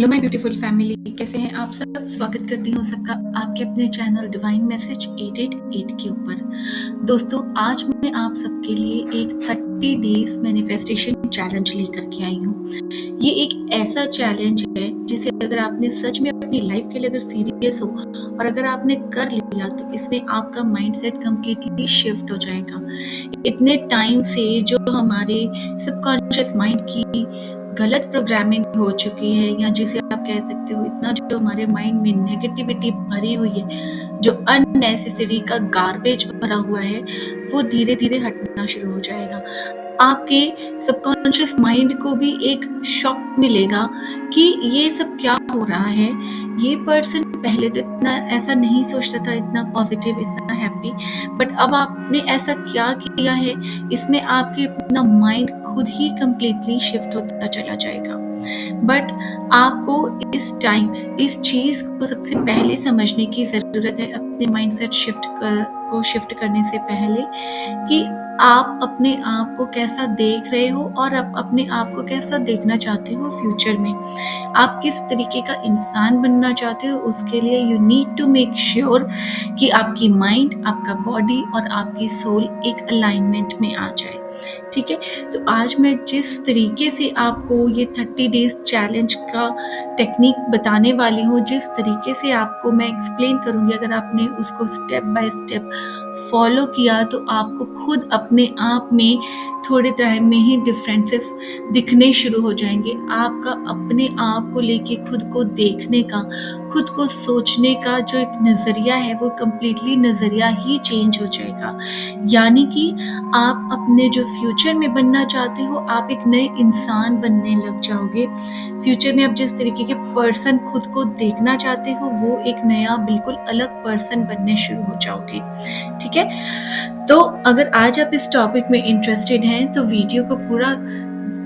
Hello my beautiful family, कैसे हैं आप सब। स्वागत करती हूँ सबका आपके अपने चैनल डिवाइन मैसेज 888 के ऊपर। दोस्तों, आज मैं आप सबके लिए एक 30 डेज मैनिफेस्टेशन चैलेंज लेकर के आई हूँ। ये एक ऐसा चैलेंज है जिसे अगर आपने सच में अपनी लाइफ के लिए अगर सीरियस हो और अगर आपने कर लिया तो इसमें आपका माइंडसेट कंप्लीटली शिफ्ट हो जाएगा। इतने टाइम से जो हमारे सबकॉन्शियस माइंड की गलत प्रोग्रामिंग हो चुकी है, या जिसे आप कह सकते हो इतना जो हमारे माइंड में नेगेटिविटी भरी हुई है, जो अननेसेसरी का गार्बेज भरा हुआ है, वो धीरे धीरे हटना शुरू हो जाएगा। आपके सबकॉन्शियस माइंड को भी एक शॉक मिलेगा कि ये सब क्या हो रहा है। ये पर्सन पहले तो इतना ऐसा नहीं सोचता था, इतना पॉजिटिव, इतना हैप्पी, बट अब आपने ऐसा क्या किया है। इसमें आपके अपना माइंड खुद ही कंप्लीटली शिफ्ट होता चला जाएगा। बट आपको इस टाइम इस चीज को सबसे पहले समझने की जरूरत है, अपने माइंडसेट शिफ्ट करने से पहले, कि आप अपने आप को कैसा देख रहे हो और आप अपने आप को कैसा देखना चाहते हो फ्यूचर में। आप किस तरीके का इंसान बनना चाहते हो, उसके लिए you need to make sure कि आपकी माइंड, आपका बॉडी और आपकी सोल एक अलाइनमेंट में आ जाए। ठीक है, तो आज मैं जिस तरीके से आपको ये 30 डेज चैलेंज का टेक्निक बताने वाली हूँ, जिस तरीके से आपको मैं एक्सप्लेन करूँगी, अगर आपने उसको स्टेप बाय स्टेप फॉलो किया तो आपको खुद अपने आप में थोड़े टाइम में ही डिफरेंसेस दिखने शुरू हो जाएंगे। आपका अपने आप को लेके खुद को देखने का, खुद को सोचने का जो एक नज़रिया है, वो कम्प्लीटली नज़रिया ही चेंज हो जाएगा। यानी कि आप अपने जो फ्यूचर में बनना चाहते हो, आप एक नए इंसान बनने लग जाओगे। फ्यूचर में आप जिस तरीके के पर्सन खुद को देखना चाहते हो, वो एक नया बिल्कुल अलग पर्सन बनने शुरू हो जाओगे। ठीक है, तो अगर आज आप इस टॉपिक में इंटरेस्टेड हैं तो वीडियो को पूरा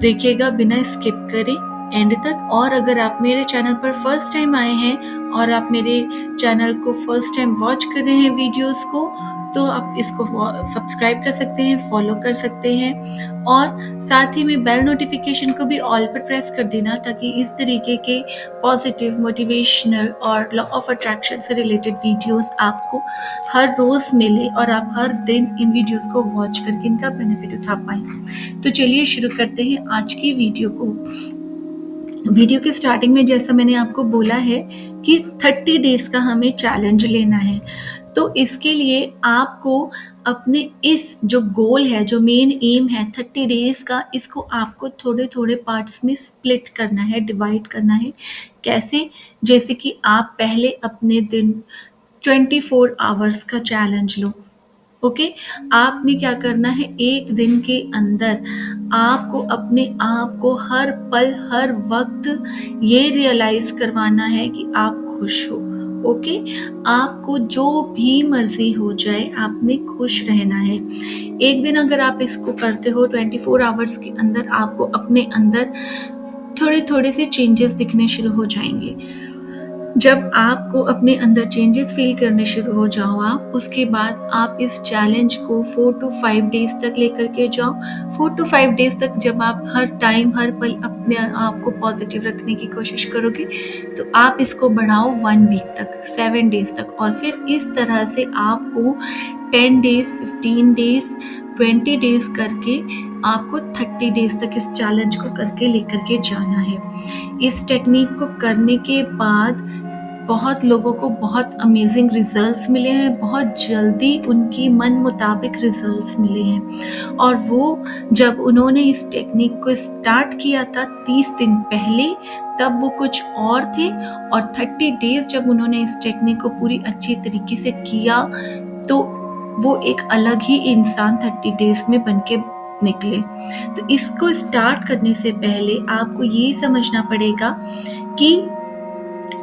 देखिएगा बिना स्किप करे एंड तक। और अगर आप मेरे चैनल पर फर्स्ट टाइम आए हैं और आप मेरे चैनल को फर्स्ट टाइम वॉच कर रहे हैं वीडियोस को, तो आप इसको सब्सक्राइब कर सकते हैं, फॉलो कर सकते हैं, और साथ ही में बेल नोटिफिकेशन को भी ऑल पर प्रेस कर देना, ताकि इस तरीके के पॉजिटिव, मोटिवेशनल और लॉ ऑफ अट्रैक्शन से रिलेटेड वीडियोस आपको हर रोज मिले और आप हर दिन इन वीडियोस को वॉच करके इनका बेनिफिट उठा पाएं। तो चलिए शुरू करते हैं आज की वीडियो को। वीडियो के स्टार्टिंग में जैसा मैंने आपको बोला है कि 30 डेज का हमें चैलेंज लेना है, तो इसके लिए आपको अपने इस जो गोल है, जो मेन एम है 30 डेज का, इसको आपको थोड़े थोड़े पार्ट्स में स्प्लिट करना है, डिवाइड करना है। कैसे? जैसे कि आप पहले अपने दिन 24 आवर्स का चैलेंज लो। ओके, आपने क्या करना है, एक दिन के अंदर आपको अपने आप को हर पल, हर वक्त ये रियलाइज करवाना है कि आप खुश हो। ओके, आपको जो भी मर्जी हो जाए, आपने खुश रहना है। एक दिन अगर आप इसको करते हो 24 आवर्स के अंदर, आपको अपने अंदर थोड़े थोड़े से चेंजेस दिखने शुरू हो जाएंगे। जब आपको अपने अंदर चेंजेस फील करने शुरू हो जाओ आप, उसके बाद आप इस चैलेंज को 4 to 5 डेज तक लेकर के जाओ। 4 to 5 डेज तक जब आप हर टाइम, हर पल अपने आप को पॉजिटिव रखने की कोशिश करोगे, तो आप इसको बढ़ाओ 1 वीक तक, 7 डेज तक, और फिर इस तरह से आपको 10 डेज, 15 डेज, 20 डेज करके आपको 30 डेज तक इस चैलेंज को करके लेकर के जाना है। इस टेक्निक को करने के बाद बहुत लोगों को बहुत अमेजिंग रिजल्ट्स मिले हैं, बहुत जल्दी उनकी मन मुताबिक रिजल्ट्स मिले हैं। और वो जब उन्होंने इस टेक्निक को स्टार्ट किया था 30 दिन पहले, तब वो कुछ और थे, और 30 डेज जब उन्होंने इस टेक्निक को पूरी अच्छी तरीके से किया, तो वो एक अलग ही इंसान 30 डेज में बन के निकले। तो इसको स्टार्ट करने से पहले आपको ये समझना पड़ेगा कि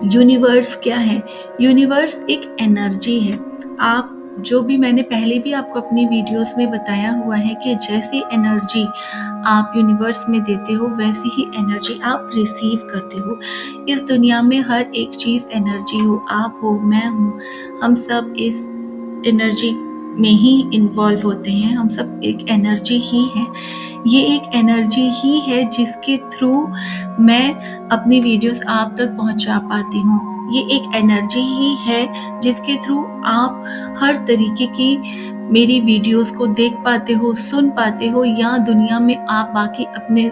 यूनिवर्स क्या है। यूनिवर्स एक एनर्जी है। आप जो भी, मैंने पहले भी आपको अपनी वीडियोस में बताया हुआ है कि जैसी एनर्जी आप यूनिवर्स में देते हो, वैसी ही एनर्जी आप रिसीव करते हो। इस दुनिया में हर एक चीज़ एनर्जी हो, आप हो, मैं हूँ, हम सब इस एनर्जी में ही इन्वॉल्व होते हैं, हम सब एक एनर्जी ही है। ये एक एनर्जी ही है जिसके थ्रू मैं अपनी वीडियोस आप तक पहुंचा पाती हूँ। ये एक एनर्जी ही है जिसके थ्रू आप हर तरीके की मेरी वीडियोस को देख पाते हो, सुन पाते हो, या दुनिया में आप बाकी अपने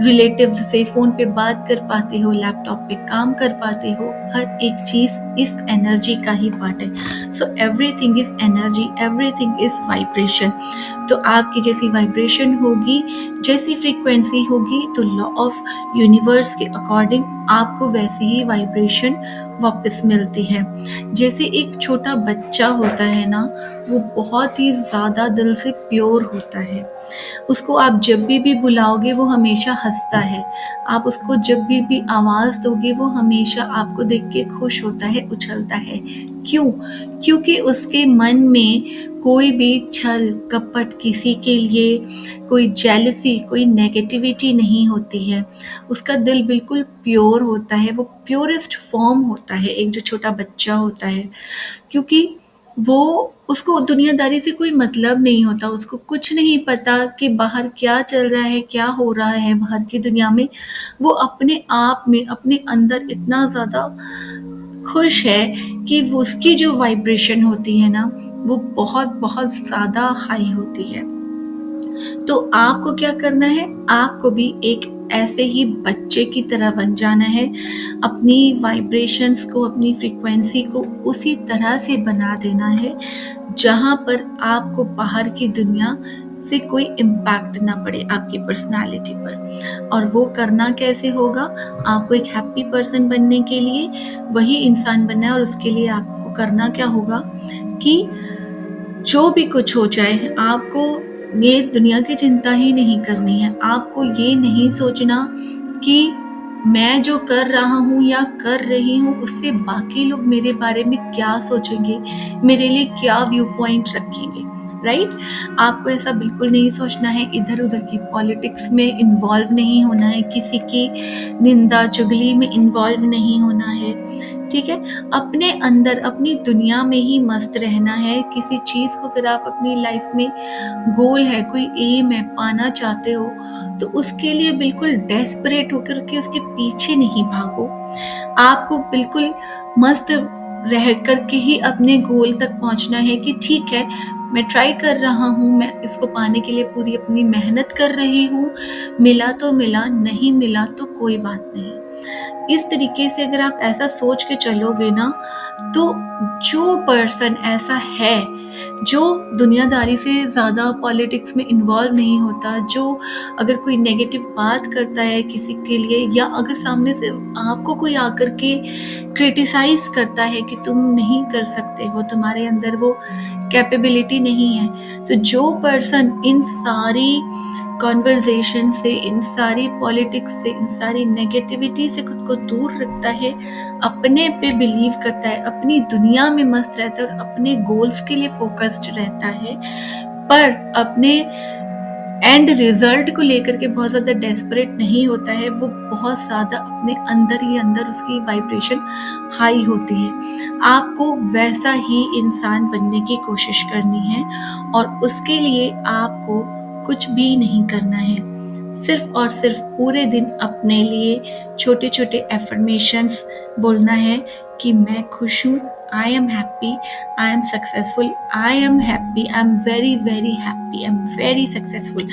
रिलेटिव्स से फ़ोन पे बात कर पाते हो, लैपटॉप पे काम कर पाते हो। हर एक चीज़ इस एनर्जी का ही पार्ट है। So everything is energy, everything is vibration. तो आपकी जैसी वाइब्रेशन होगी, जैसी फ्रीक्वेंसी होगी, तो लॉ ऑफ यूनिवर्स के अकॉर्डिंग आपको वैसी ही वाइब्रेशन वापस मिलती है। जैसे एक छोटा बच्चा होता है ना, वो बहुत ही ज़्यादा दिल से प्योर होता है। उसको आप जब भी बुलाओगे वो हमेशा हँसता है। आप उसको जब भी आवाज़ दोगे वो हमेशा आपको देख के खुश होता है, उछलता है। क्यों? क्योंकि उसके मन में कोई भी छल, कपट किसी के लिए, कोई जेलसी, कोई नेगेटिविटी नहीं होती है। उसका दिल बिल्कुल प्योर होता है, वो प्योरेस्ट फॉर्म होता है, एक जो छोटा बच्चा होता है। क्योंकि वो उसको दुनियादारी से कोई मतलब नहीं होता, उसको कुछ नहीं पता कि बाहर क्या चल रहा है, क्या हो रहा है बाहर की दुनिया में। वो अपने आप में, अपने अंदर इतना ज़्यादा खुश है कि वो उसकी जो वाइब्रेशन होती है ना, वो बहुत ज़्यादा हाई होती है। तो आपको क्या करना है? आपको भी एक ऐसे ही बच्चे की तरह बन जाना है। अपनी वाइब्रेशंस को, अपनी फ्रीक्वेंसी को उसी तरह से बना देना है जहाँ पर आपको बाहर की दुनिया से कोई इम्पैक्ट ना पड़े आपकी पर्सनालिटी पर। और वो करना कैसे होगा? आपको एक हैप्पी पर्सन बनने के लिए वही इंसान बनना है, और उसके लिए आपको करना क्या होगा कि जो भी कुछ हो जाए, आपको ये दुनिया की चिंता ही नहीं करनी है। आपको ये नहीं सोचना कि मैं जो कर रहा हूँ या कर रही हूँ उससे बाकी लोग मेरे बारे में क्या सोचेंगे, मेरे लिए क्या व्यू पॉइंट रखेंगे, राइट? आपको ऐसा बिल्कुल नहीं सोचना है। इधर उधर की पॉलिटिक्स में इन्वॉल्व नहीं होना है, किसी की निंदा चुगली में इन्वॉल्व नहीं होना है, ठीक है? अपने अंदर, अपनी दुनिया में ही मस्त रहना है। किसी चीज़ को अगर आप अपनी लाइफ में गोल है, कोई एम है, पाना चाहते हो, तो उसके लिए बिल्कुल डेस्परेट होकर के उसके पीछे नहीं भागो। आपको बिल्कुल मस्त रह कर के ही अपने गोल तक पहुंचना है कि ठीक है, मैं ट्राई कर रहा हूँ, मैं इसको पाने के लिए पूरी अपनी मेहनत कर रही हूँ, मिला तो मिला, नहीं मिला तो कोई बात नहीं। इस तरीके से अगर आप ऐसा सोच के चलोगे ना, तो जो पर्सन ऐसा है, जो दुनियादारी से ज़्यादा पॉलिटिक्स में इन्वॉल्व नहीं होता, जो अगर कोई नेगेटिव बात करता है किसी के लिए, या अगर सामने से आपको कोई आकर के क्रिटिसाइज़ करता है कि तुम नहीं कर सकते हो, तुम्हारे अंदर वो कैपेबिलिटी नहीं है, तो जो पर्सन इन सारी कॉन्वर्जेशन से, इन सारी पॉलिटिक्स से, इन सारी नेगेटिविटी से खुद को दूर रखता है, अपने पे बिलीव करता है, अपनी दुनिया में मस्त रहता है और अपने गोल्स के लिए फोकस्ड रहता है, पर अपने एंड रिजल्ट को लेकर के बहुत ज़्यादा डेस्परेट नहीं होता है, वो बहुत ज़्यादा अपने अंदर ही अंदर उसकी वाइब्रेशन हाई होती है। आपको वैसा ही इंसान बनने की कोशिश करनी है, और उसके लिए आपको कुछ भी नहीं करना है। सिर्फ और सिर्फ पूरे दिन अपने लिए छोटे छोटे एफर्मेशंस बोलना है कि मैं खुश हूँ, I am happy, I am successful, I am happy, I am very very happy, I am very successful.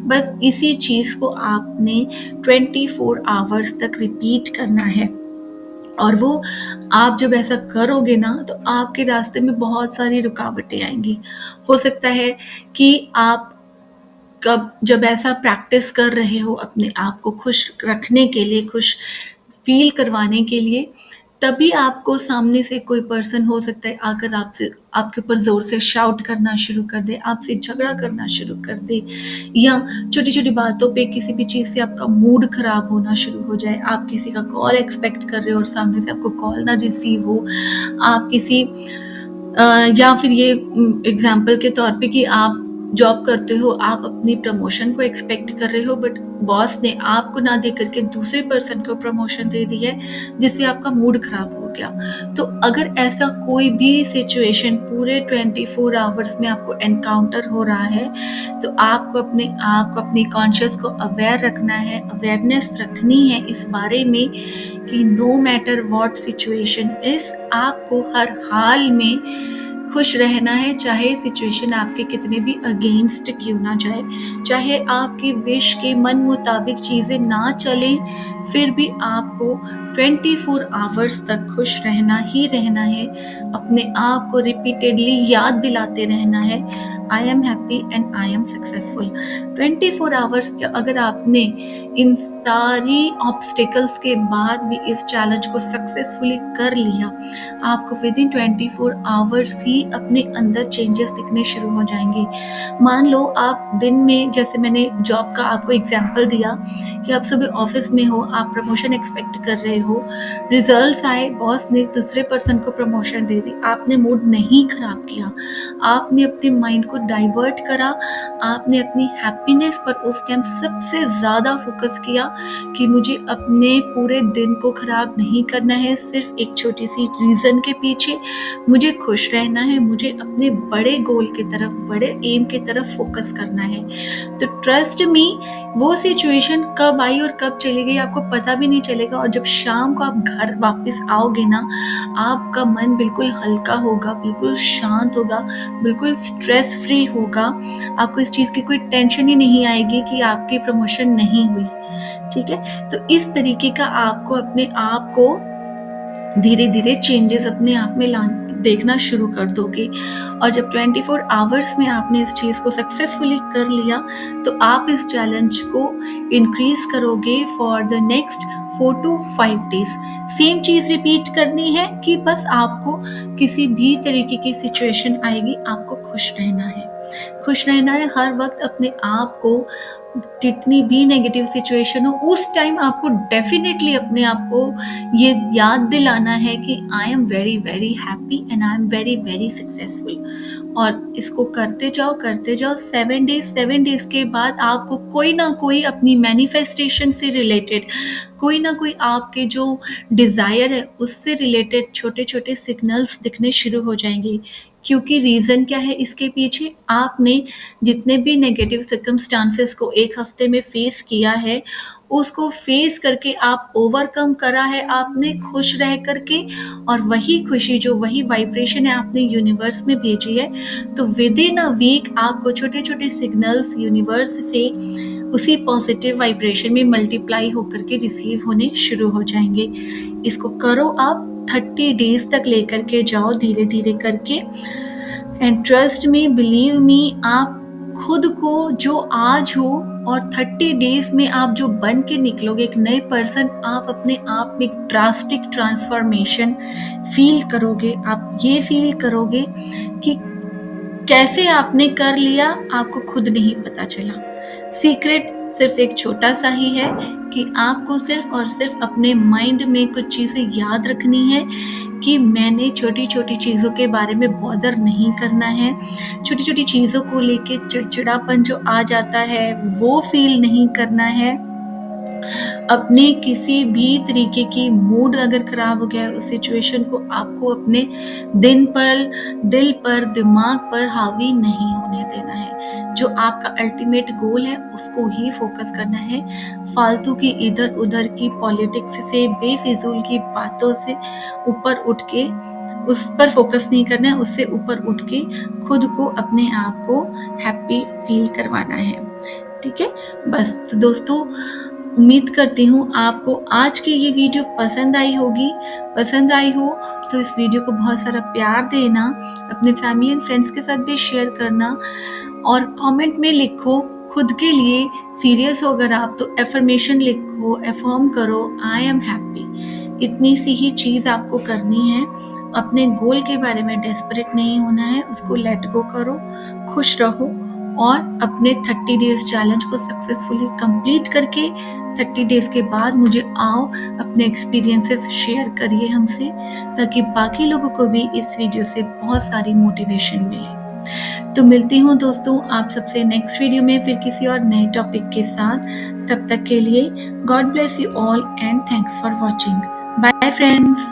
बस इसी चीज़ को आपने 24 आवर्स तक रिपीट करना है। और वो आप जब ऐसा करोगे ना, तो आपके रास्ते में बहुत सारी रुकावटें आएंगी। हो सकता है कि आप कब जब ऐसा प्रैक्टिस कर रहे हो अपने आप को खुश रखने के लिए, खुश फील करवाने के लिए, तभी आपको सामने से कोई पर्सन हो सकता है आकर आपसे, आपके ऊपर ज़ोर से शाउट करना शुरू कर दे, आपसे झगड़ा करना शुरू कर दे, या छोटी-छोटी बातों पे किसी भी चीज़ से आपका मूड ख़राब होना शुरू हो जाए। आप किसी का कॉल एक्सपेक्ट कर रहे हो और सामने से आपको कॉल ना रिसीव हो। आप किसी या फिर ये एग्ज़ाम्पल के तौर पे कि आप जॉब करते हो, आप अपनी प्रमोशन को एक्सपेक्ट कर रहे हो, बट बॉस ने आपको ना दे करके दूसरे पर्सन को प्रमोशन दे दी है, जिससे आपका मूड खराब हो गया। तो अगर ऐसा कोई भी सिचुएशन पूरे 24 आवर्स में आपको एनकाउंटर हो रहा है, तो आपको अपने आप को, अपनी कॉन्शियस को अवेयर रखना है, अवेयरनेस रखनी है इस बारे में कि no matter what situation is, आपको हर हाल में खुश रहना है, चाहे सिचुएशन आपके कितने भी अगेंस्ट क्यों ना जाए, चाहे आपकी विश के मन मुताबिक चीज़ें ना चलें, फिर भी आपको 24 आवर्स तक खुश रहना ही रहना है। अपने आप को रिपीटेडली याद दिलाते रहना है, I am happy and I am successful. 24 hours अगर आपने इन सारी ऑब्स्टिकल्स के बाद भी इस चैलेंज को सक्सेसफुली कर लिया, आपको विद इन 24 आवर्स ही अपने अंदर चेंजेस दिखने शुरू हो जाएंगे। मान लो आप दिन में, जैसे मैंने जॉब का आपको एग्जांपल दिया कि आप सुबह ऑफिस में हो, आप प्रमोशन एक्सपेक्ट कर रहे हो, रिजल्ट्स आए, बॉस ने दूसरे पर्सन को प्रमोशन दे दी, आपने मूड नहीं खराब किया, आपने अपने माइंड को डाइवर्ट करा, आपने अपनी हैप्पीनेस पर उस टाइम सबसे ज़्यादा फोकस किया कि मुझे अपने पूरे दिन को ख़राब नहीं करना है, सिर्फ एक छोटी सी रीज़न के पीछे मुझे खुश रहना है, मुझे अपने बड़े गोल की तरफ, बड़े एम की तरफ फोकस करना है। तो ट्रस्ट मी, वो सिचुएशन कब आई और कब चली गई आपको पता भी नहीं चलेगा, और जब शाम को आप घर वापस आओगे ना, आपका मन बिल्कुल हल्का होगा, बिल्कुल शांत होगा, बिल्कुल स्ट्रेस फ्री होगा, आपको इस चीज़ की कोई टेंशन ही नहीं आएगी कि आपकी प्रमोशन नहीं हुई। ठीक है, तो इस तरीके का आपको अपने आप को धीरे धीरे चेंजेस अपने आप में देखना शुरू कर दोगे। और जब 24 आवर्स में आपने इस चीज़ को सक्सेसफुली कर लिया, तो आप इस चैलेंज को इंक्रीज करोगे for the next 4 to 5 days. Same cheese repeat करनी है कि बस आपको किसी भी तरीके की सिचुएशन आएगी, आपको खुश रहना है, खुश रहना है हर वक्त। अपने आप को जितनी भी नेगेटिव सिचुएशन हो, उस टाइम आपको डेफिनेटली अपने आप को ये याद दिलाना है कि I am very very happy and I am very very successful. और इसको करते जाओ 7 डेज के बाद आपको कोई ना कोई अपनी मैनिफेस्टेशन से रिलेटेड, कोई ना कोई आपके जो डिज़ायर है उससे रिलेटेड छोटे छोटे सिग्नल्स दिखने शुरू हो जाएंगे। क्योंकि रीज़न क्या है इसके पीछे, आपने जितने भी नेगेटिव सर्कमस्टांसेस को एक हफ्ते में फेस किया है, उसको फेस करके आप ओवरकम करा है आपने खुश रह करके, और वही खुशी, जो वही वाइब्रेशन है आपने यूनिवर्स में भेजी है, तो विद इन अ वीक आपको छोटे छोटे सिग्नल्स यूनिवर्स से उसी पॉजिटिव वाइब्रेशन में मल्टीप्लाई होकर के रिसीव होने शुरू हो जाएंगे। इसको करो आप, 30 डेज तक लेकर के जाओ धीरे धीरे करके, and trust me, believe me, आप खुद को जो आज हो और 30 डेज में आप जो बन के निकलोगे एक नए पर्सन, आप अपने आप में एक ड्रास्टिक ट्रांसफॉर्मेशन फील करोगे। आप ये फील करोगे कि कैसे आपने कर लिया, आपको खुद नहीं पता चला। सीक्रेट सिर्फ एक छोटा सा ही है कि आपको सिर्फ और सिर्फ अपने माइंड में कुछ चीज़ें याद रखनी है कि मैंने छोटी छोटी चीज़ों के बारे में बॉदर नहीं करना है, छोटी छोटी चीज़ों को लेके चिड़चिड़ापन जो आ जाता है वो फील नहीं करना है। अपने किसी भी तरीके की मूड अगर खराब हो गया है, उस सिचुएशन को आपको अपने दिल पर, दिमाग पर हावी नहीं होने देना है। जो आपका अल्टीमेट गोल है उसको ही फोकस करना है। फालतू की इधर उधर की पॉलिटिक्स से, बेफिजूल की बातों से ऊपर उठ के उस पर फोकस नहीं करना है, उससे ऊपर उठ के खुद को, अपने आप को हैप्पी फील करवाना है। ठीक है, बस। तो दोस्तों, उम्मीद करती हूँ आपको आज की ये वीडियो पसंद आई होगी। पसंद आई हो तो इस वीडियो को बहुत सारा प्यार देना, अपने फैमिली एंड फ्रेंड्स के साथ भी शेयर करना, और कमेंट में लिखो खुद के लिए, सीरियस हो अगर आप तो एफर्मेशन लिखो, एफर्म करो, आई एम हैप्पी। इतनी सी ही चीज़ आपको करनी है। अपने गोल के बारे में डेस्परेट नहीं होना है, उसको लेट गो करो, खुश रहो, और अपने 30 डेज चैलेंज को सक्सेसफुली कंप्लीट करके 30 डेज के बाद मुझे आओ, अपने एक्सपीरियंसेस शेयर करिए हमसे, ताकि बाकी लोगों को भी इस वीडियो से बहुत सारी मोटिवेशन मिले। तो मिलती हूँ दोस्तों आप सबसे नेक्स्ट वीडियो में फिर किसी और नए टॉपिक के साथ। तब तक के लिए God bless you all and thanks for watching. Bye friends.